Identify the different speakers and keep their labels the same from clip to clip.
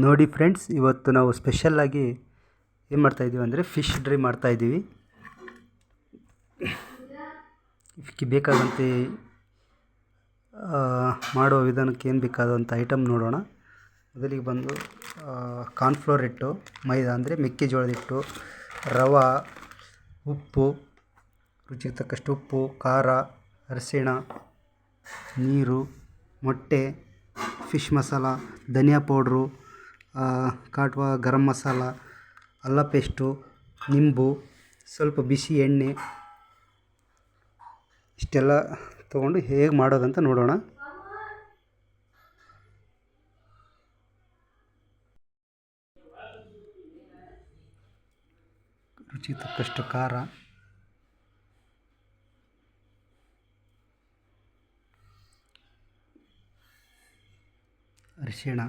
Speaker 1: ನೋಡಿ ಫ್ರೆಂಡ್ಸ್, ಇವತ್ತು ನಾವು ಸ್ಪೆಷಲ್ಲಾಗಿ ಏನು ಮಾಡ್ತಾಯಿದ್ದೀವಿ ಅಂದರೆ ಫಿಶ್ ಡ್ರೈ ಮಾಡ್ತಾಯಿದ್ದೀವಿ. ಇದಕ್ಕೆ ಬೇಕಾದಂತೆ ಮಾಡೋ ವಿಧಾನಕ್ಕೆ ಏನು ಬೇಕಾದಂಥ ಐಟಮ್ ನೋಡೋಣ. ಮೊದಲಿಗೆ ಬಂದು ಕಾರ್ನ್ಫ್ಲೋರ್ ಹಿಟ್ಟು, ಮೈದಾ ಅಂದರೆ ಮೆಕ್ಕೆಜೋಳದ ಹಿಟ್ಟು, ರವೆ, ಉಪ್ಪು, ರುಚಿಗೆ ತಕ್ಕಷ್ಟು ಉಪ್ಪು, ಖಾರ, ಅರಿಶಿಣ, ನೀರು, ಮೊಟ್ಟೆ, ಫಿಶ್ ಮಸಾಲ, ಧನಿಯಾ ಪೌಡ್ರು, ಕಾಟ್ವಾ ಗರಂ ಮಸಾಲ, ಅಲ್ಲ ಪೇಸ್ಟು, ನಿಂಬು, ಸ್ವಲ್ಪ ಬಿಸಿ ಎಣ್ಣೆ, ಇಷ್ಟೆಲ್ಲ ತೊಗೊಂಡು ಹೇಗೆ ಮಾಡೋದಂತ ನೋಡೋಣ. ರುಚಿಗೆ ತಕ್ಕಷ್ಟು ಖಾರ, ಅರಿಶಿಣ,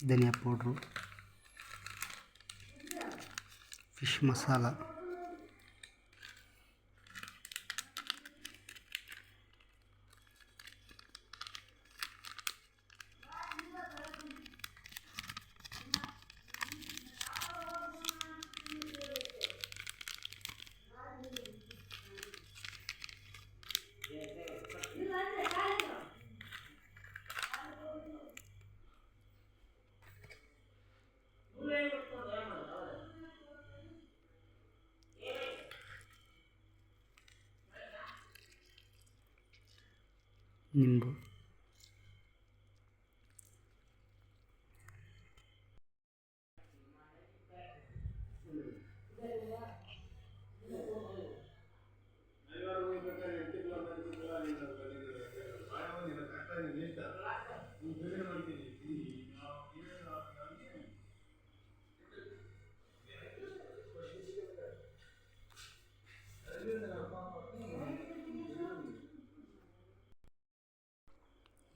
Speaker 1: ಧನಿಯಾ ಪೌಡ್ರು, ಫಿಶ್ ಮಸಾಲ, ನಿಂಬು,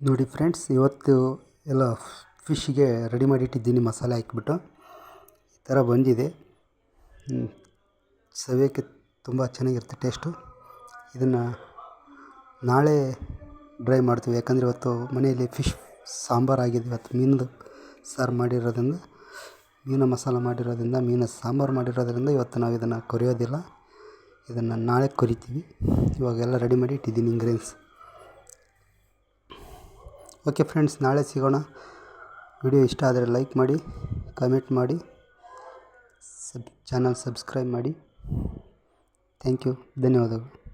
Speaker 1: ನೋಡಿ ಫ್ರೆಂಡ್ಸ್, ಇವತ್ತು ಎಲ್ಲ ಫಿಶ್ಗೆ ರೆಡಿ ಮಾಡಿಟ್ಟಿದ್ದೀನಿ. ಮಸಾಲೆ ಹಾಕಿಬಿಟ್ಟು ಈ ಥರ ಬಂದಿದೆ. ಸವಿಯೋಕ್ಕೆ ತುಂಬ ಚೆನ್ನಾಗಿರುತ್ತೆ ಟೇಸ್ಟು. ಇದನ್ನು ನಾಳೆ ಡ್ರೈ ಮಾಡ್ತೀವಿ, ಯಾಕಂದರೆ ಇವತ್ತು ಮನೆಯಲ್ಲಿ ಫಿಶ್ ಸಾಂಬಾರು ಆಗಿದೆ. ಇವತ್ತು ಮೀನದು ಸಾರು ಮಾಡಿರೋದ್ರಿಂದ, ಮೀನು ಮಸಾಲ ಮಾಡಿರೋದ್ರಿಂದ, ಮೀನು ಸಾಂಬಾರು ಮಾಡಿರೋದ್ರಿಂದ ಇವತ್ತು ನಾವು ಇದನ್ನು ಕೊರಿಯೋದಿಲ್ಲ. ಇದನ್ನು ನಾಳೆ ಕೊರಿತೀವಿ. ಇವಾಗೆಲ್ಲ ರೆಡಿ ಮಾಡಿ ಇಟ್ಟಿದ್ದೀನಿ ಇಂಗ್ರೀಡಿಯೆಂಟ್ಸ್. ಓಕೆ ಫ್ರೆಂಡ್ಸ್, ನಾಳೆ ಸಿಗೋಣ. ವಿಡಿಯೋ ಇಷ್ಟ ಆದರೆ ಲೈಕ್ ಮಾಡಿ, ಕಮೆಂಟ್ ಮಾಡಿ, ಚಾನಲ್ ಸಬ್ಸ್ಕ್ರೈಬ್ ಮಾಡಿ. ಥ್ಯಾಂಕ್ ಯು, ಧನ್ಯವಾದಗಳು.